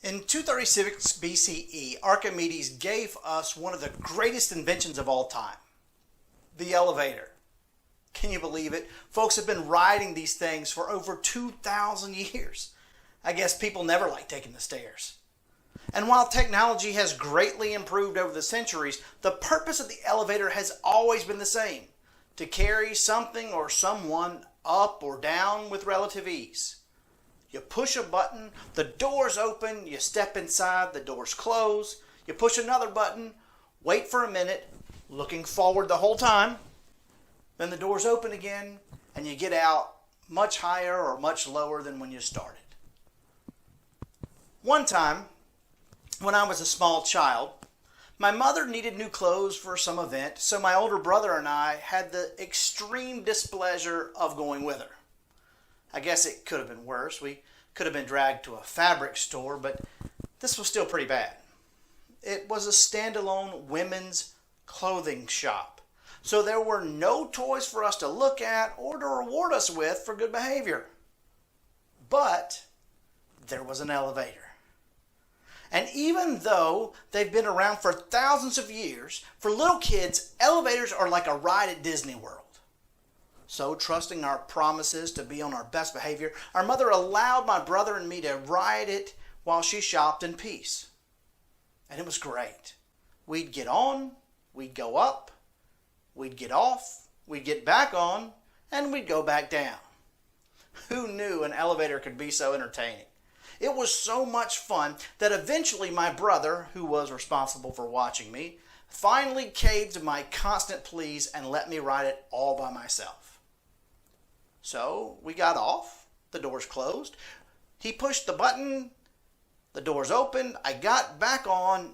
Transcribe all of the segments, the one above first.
In 236 BCE, Archimedes gave us one of the greatest inventions of all time, the elevator. Can you believe it? Folks have been riding these things for over 2,000 years. I guess people never like taking the stairs. And while technology has greatly improved over the centuries, the purpose of the elevator has always been the same: to carry something or someone up or down with relative ease. You push a button, the doors open, you step inside, the doors close. You push another button, wait for a minute, looking forward the whole time. Then the doors open again, and you get out much higher or much lower than when you started. One time, when I was a small child, my mother needed new clothes for some event, so my older brother and I had the extreme displeasure of going with her. I guess it could have been worse. We could have been dragged to a fabric store, but this was still pretty bad. It was a standalone women's clothing shop, so there were no toys for us to look at or to reward us with for good behavior. But there was an elevator. And even though they've been around for thousands of years, for little kids, elevators are like a ride at Disney World. So, trusting our promises to be on our best behavior, our mother allowed my brother and me to ride it while she shopped in peace. And it was great. We'd get on, we'd go up, we'd get off, we'd get back on, and we'd go back down. Who knew an elevator could be so entertaining? It was so much fun that eventually my brother, who was responsible for watching me, finally caved to my constant pleas and let me ride it all by myself. So we got off, the doors closed, he pushed the button, the doors opened, I got back on,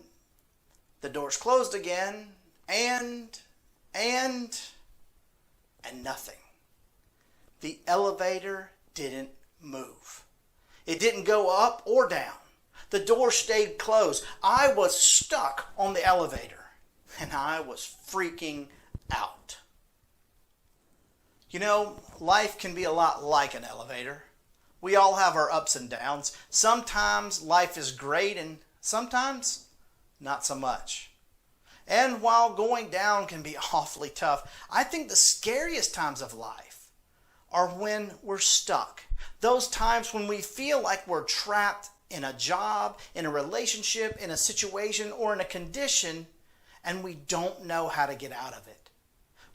the doors closed again, and nothing. The elevator didn't move. It didn't go up or down. The door stayed closed. I was stuck on the elevator, and I was freaking out. You know, life can be a lot like an elevator. We all have our ups and downs. Sometimes life is great, and sometimes not so much. And while going down can be awfully tough, I think the scariest times of life are when we're stuck. Those times when we feel like we're trapped in a job, in a relationship, in a situation, or in a condition, and we don't know how to get out of it.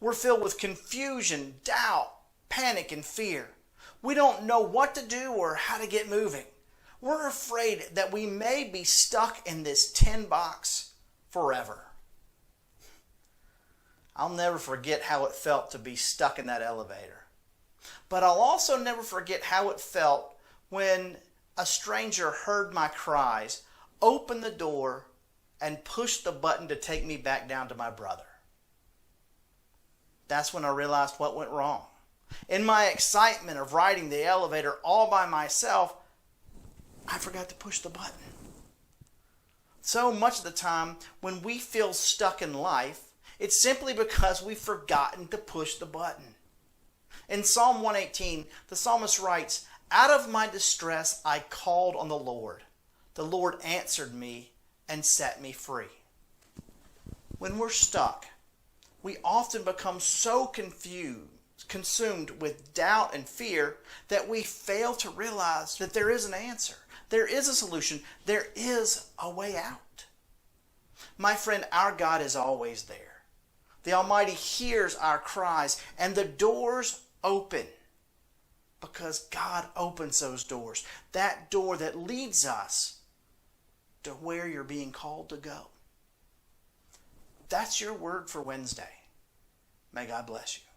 We're filled with confusion, doubt, panic, and fear. We don't know what to do or how to get moving. We're afraid that we may be stuck in this tin box forever. I'll never forget how it felt to be stuck in that elevator. But I'll also never forget how it felt when a stranger heard my cries, opened the door, and pushed the button to take me back down to my brother. That's when I realized what went wrong. In my excitement of riding the elevator all by myself, I forgot to push the button. So much of the time when we feel stuck in life, it's simply because we've forgotten to push the button. In Psalm 118, the psalmist writes, "Out of my distress I called on the Lord. The Lord answered me and set me free." When we're stuck, we often become so consumed with doubt and fear that we fail to realize that there is an answer. There is a solution. There is a way out. My friend, our God is always there. The Almighty hears our cries, and the doors open because God opens those doors. That door that leads us to where you're being called to go. That's your word for Wednesday. May God bless you.